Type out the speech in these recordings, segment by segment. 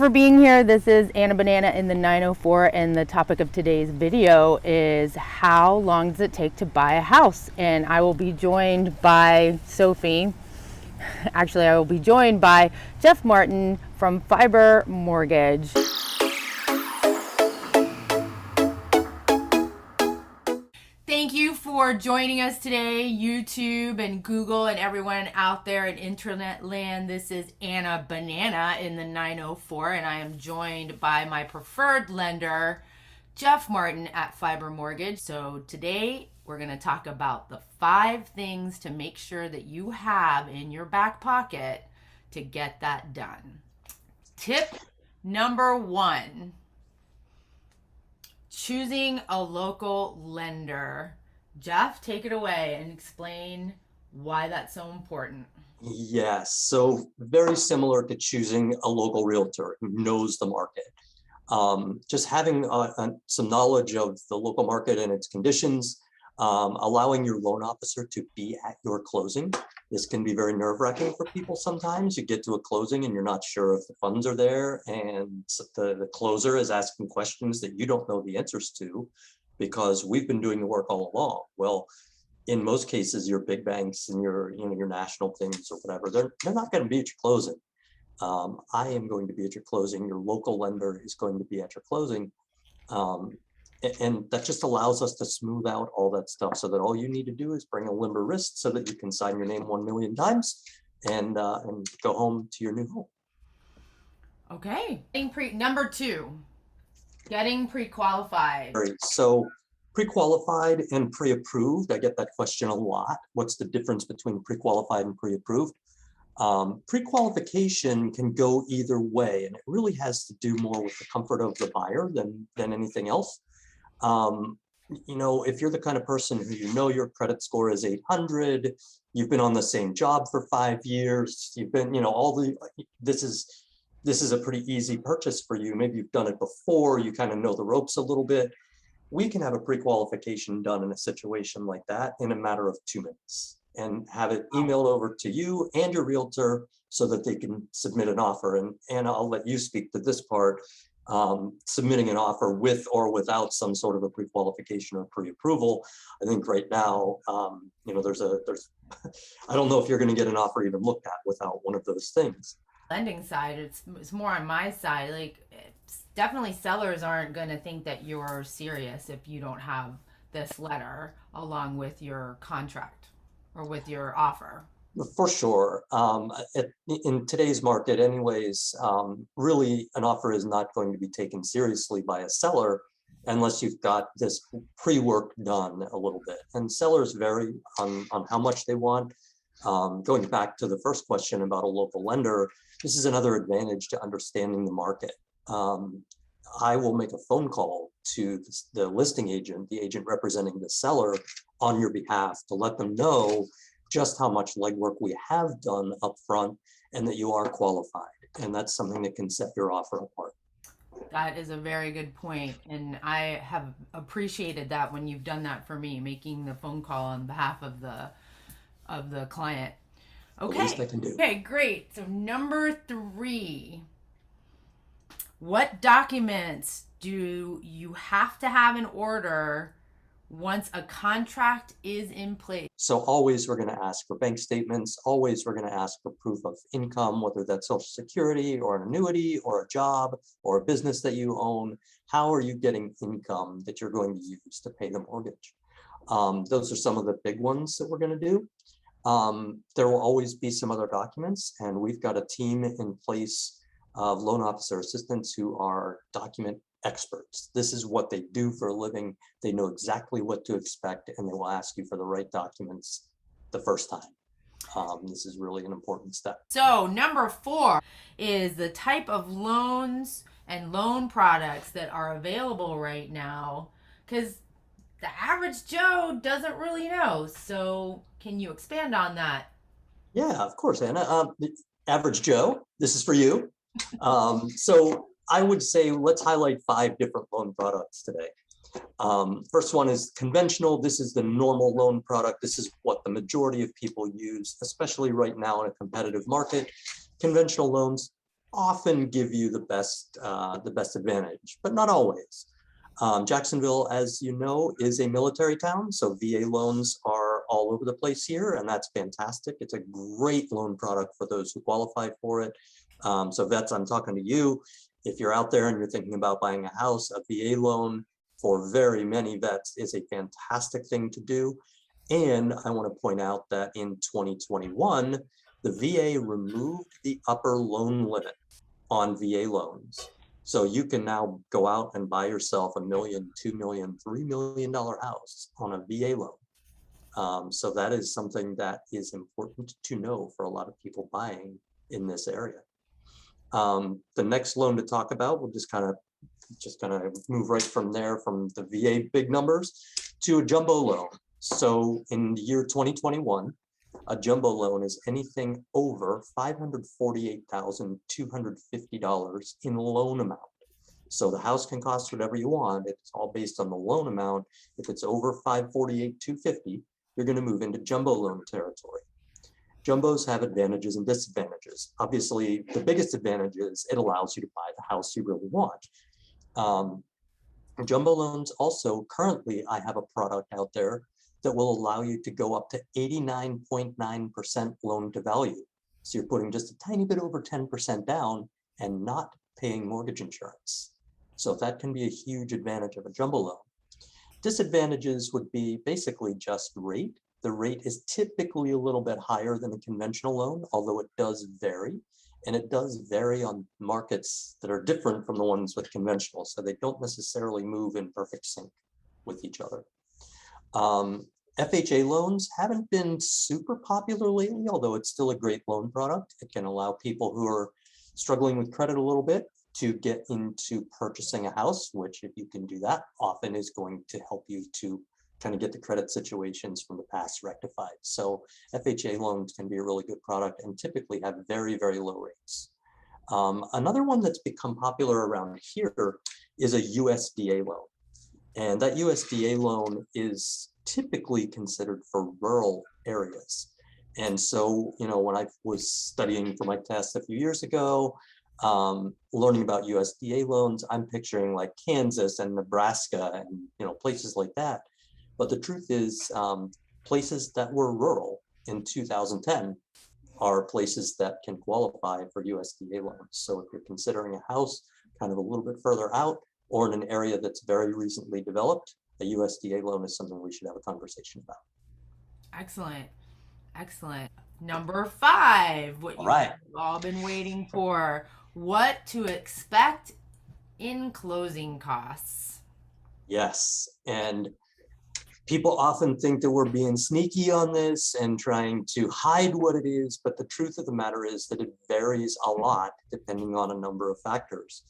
For being here. This is Anna Banana in the 904, and the topic of today's video is how long does it take to buy a house? And I will be joined by Sophie. Actually, I will be joined by Geoff Marton from Fiber Mortgage. Thank you for joining us today, YouTube and Google and everyone out there in internet land. This is Anna Banana in the 904, and I am joined by my preferred lender, Geoff Marton at Fiber Mortgage. So today we're going to talk about the 5 things to make sure that you have in your back pocket to get that done. Tip number 1. Choosing a local lender. Geoff, take it away and explain why that's so important. Yes, so very similar to choosing a local realtor who knows the market. Just having some knowledge of the local market and its conditions, allowing your loan officer to be at your closing. This can be very nerve-wracking for people sometimes. You get to a closing and you're not sure if the funds are there, and the closer is asking questions that you don't know the answers to because we've been doing the work all along. Well, in most cases, your big banks and your national things or whatever, they're not going to be at your closing. I am going to be at your closing. Your local lender is going to be at your closing. And that just allows us to smooth out all that stuff so that all you need to do is bring a limber wrist so that you can sign your name 1 million times and go home to your new home. Okay. Number 2, getting pre-qualified. So pre-qualified and pre-approved, I get that question a lot. What's the difference between pre-qualified and pre-approved? Pre-qualification can go either way, and it really has to do more with the comfort of the buyer than anything else. If you're the kind of person who your credit score is 800, you've been on the same job for 5 years, you've been, this is a pretty easy purchase for you. Maybe you've done it before, you kind of know the ropes a little bit. We can have a pre-qualification done in a situation like that in a matter of 2 minutes and have it emailed over to you and your realtor so that they can submit an offer. And I'll let you speak to this part. Submitting an offer with or without some sort of a pre-qualification or pre-approval. I think right now, there's I don't know if you're going to get an offer even looked at without one of those things. Lending side, it's more on my side. Like, definitely sellers aren't going to think that you're serious if you don't have this letter along with your contract or with your offer. For sure. In today's market anyways, really an offer is not going to be taken seriously by a seller unless you've got this pre-work done a little bit. And sellers vary on how much they want. Going back to the first question about a local lender, this is another advantage to understanding the market. I will make a phone call to the listing agent, the agent representing the seller, on your behalf to let them know just how much legwork we have done up front and that you are qualified. And that's something that can set your offer apart. That is a very good point. And I have appreciated that when you've done that for me, making the phone call on behalf of the client. Okay. The least I can do. Okay, great. So number 3, what documents do you have to have in order once a contract is in place? So always we're going to ask for bank statements. Always we're going to ask for proof of income, whether that's Social Security or an annuity or a job or a business that you own. How are you getting income that you're going to use to pay the mortgage? Those are some of the big ones that we're going to do. There will always be some other documents, and we've got a team in place of loan officer assistants who are document experts. This is what they do for a living. They know exactly what to expect, and they will ask you for the right documents the first time. This is really an important step. So number 4 is the type of loans and loan products that are available right now, because the average Joe doesn't really know. So can you expand on that? Yeah, of course, Anna. The average Joe, this is for you. So I would say let's highlight 5 different loan products today. First one is conventional. This is the normal loan product. This is what the majority of people use, especially right now in a competitive market. Conventional loans, often give you the best advantage, but not always. Jacksonville, as you know, is a military town, so VA loans are all over the place here, and that's fantastic. It's a great loan product for those who qualify for it. So vets, I'm talking to you. If you're out there and you're thinking about buying a house, a VA loan for very many vets is a fantastic thing to do. And I want to point out that in 2021, the VA removed the upper loan limit on VA loans. So you can now go out and buy yourself $1 million, $2 million, $3 million house on a VA loan. So that is something that is important to know for a lot of people buying in this area. The next loan to talk about, we'll just kind of move right from there, from the VA big numbers to a jumbo loan. So in the year 2021, a jumbo loan is anything over $548,250 in loan amount. So the house can cost whatever you want. It's all based on the loan amount. If it's over $548,250, you're going to move into jumbo loan territory. Jumbos have advantages and disadvantages. Obviously, the biggest advantage is it allows you to buy the house you really want. Jumbo loans also, currently, I have a product out there that will allow you to go up to 89.9% loan to value. So you're putting just a tiny bit over 10% down and not paying mortgage insurance. So that can be a huge advantage of a jumbo loan. Disadvantages would be basically just rate. The rate is typically a little bit higher than a conventional loan, although it does vary. And it does vary on markets that are different from the ones with conventional. So they don't necessarily move in perfect sync with each other. FHA loans haven't been super popular lately, although it's still a great loan product. It can allow people who are struggling with credit a little bit to get into purchasing a house, which, if you can do that, often is going to help you to kind of get the credit situations from the past rectified. So FHA loans can be a really good product and typically have very, very low rates. Another one that's become popular around here is a USDA loan. And that USDA loan is typically considered for rural areas. And so, you know, when I was studying for my test a few years ago, learning about USDA loans, I'm picturing like Kansas and Nebraska and, you know, places like that. But the truth is, places that were rural in 2010 are places that can qualify for USDA loans. So if you're considering a house kind of a little bit further out or in an area that's very recently developed, a USDA loan is something we should have a conversation about. Excellent. Excellent. Number 5, what All you've right. all been waiting for. What to expect in closing costs. Yes. And people often think that we're being sneaky on this and trying to hide what it is, but the truth of the matter is that it varies a lot depending on a number of factors.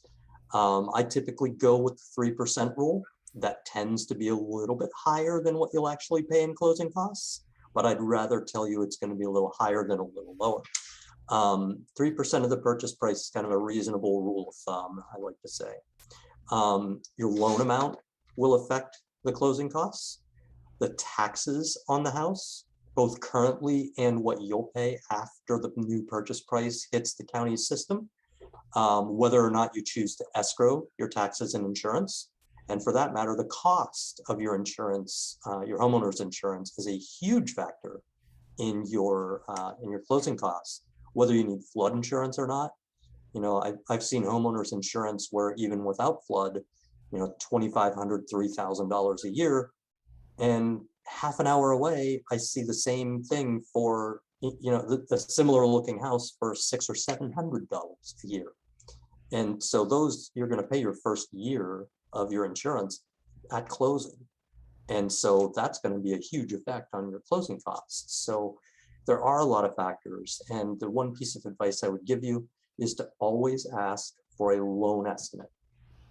I typically go with the 3% rule. That tends to be a little bit higher than what you'll actually pay in closing costs, but I'd rather tell you it's going to be a little higher than a little lower. 3% of the purchase price is kind of a reasonable rule of thumb, I like to say. Your loan amount will affect the closing costs. The taxes on the house, both currently and what you'll pay after the new purchase price hits the county's system, whether or not you choose to escrow your taxes and insurance. And for that matter, the cost of your insurance, your homeowner's insurance, is a huge factor in your closing costs, whether you need flood insurance or not. You know, I've seen homeowners insurance where even without flood, you know, $2,500, $3,000 a year, and half an hour away, I see the same thing for, you know, the similar looking house for $600 or $700 a year. And so those, you're going to pay your first year of your insurance at closing. And so that's going to be a huge effect on your closing costs. So there are a lot of factors. And the one piece of advice I would give you is to always ask for a loan estimate.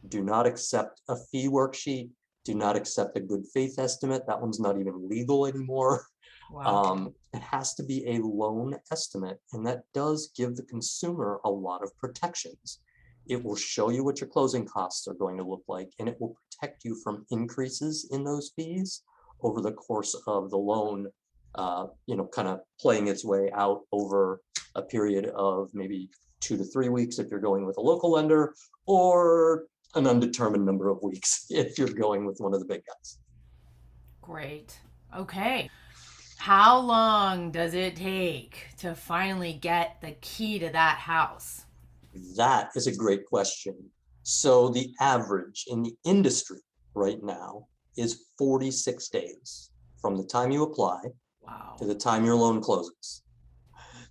Do not accept a fee worksheet. Do not accept a good faith estimate. That one's not even legal anymore. Wow. It has to be a loan estimate, and that does give the consumer a lot of protections. It will show you what your closing costs are going to look like, and it will protect you from increases in those fees over the course of the loan, you know, kind of playing its way out over a period of maybe 2 to 3 weeks if you're going with a local lender, or an undetermined number of weeks if you're going with one of the big guys. Great. Okay. How long does it take to finally get the key to that house? That is a great question. So the average in the industry right now is 46 days from the time you apply Wow. to the time your loan closes.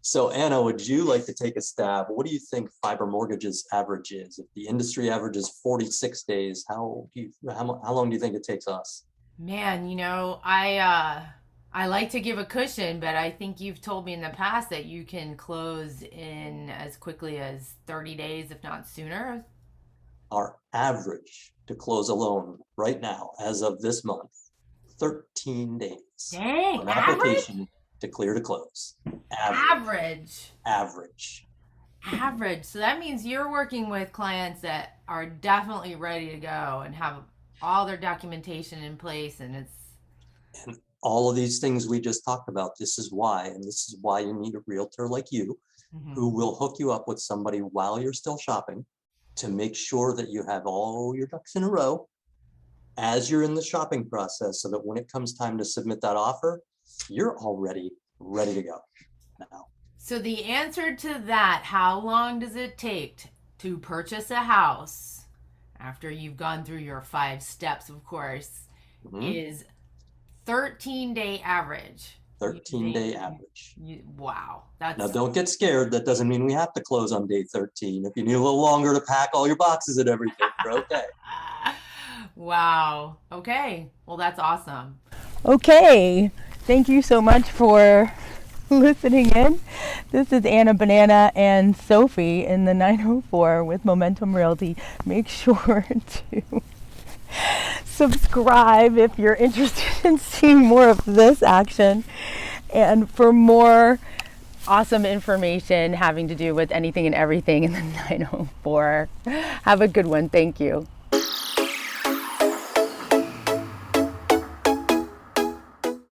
So Anna, would you like to take a stab? What do you think Fiber Mortgage's average is? If the industry average is 46 days, how long do you think it takes us? Man, I like to give a cushion, but I think you've told me in the past that you can close in as quickly as 30 days, if not sooner. Our average to close a loan right now, as of this month, 13 days Dang, from average? application to clear to close. Average. Average. Average. So that means you're working with clients that are definitely ready to go and have all their documentation in place, and it's And all of these things we just talked about, this is why, and this is why you need a realtor like you, Mhm. who will hook you up with somebody while you're still shopping to make sure that you have all your ducks in a row as you're in the shopping process, so that when it comes time to submit that offer, you're already ready to go now. So the answer to that, how long does it take to purchase a house after you've gone through your 5 steps, of course, Mhm. is 13-day average. 13-day average. Wow. Now, That's don't get scared. That doesn't mean we have to close on day 13. If you need a little longer to pack all your boxes and everything, you're okay. wow. Okay. Well, that's awesome. Okay, thank you so much for listening in. This is Anna, Banana, and Sophie in the 904 with Momentum Realty. Make sure to subscribe if you're interested in seeing more of this action, and for more awesome information having to do with anything and everything in the 904. Have a good one. Thank you.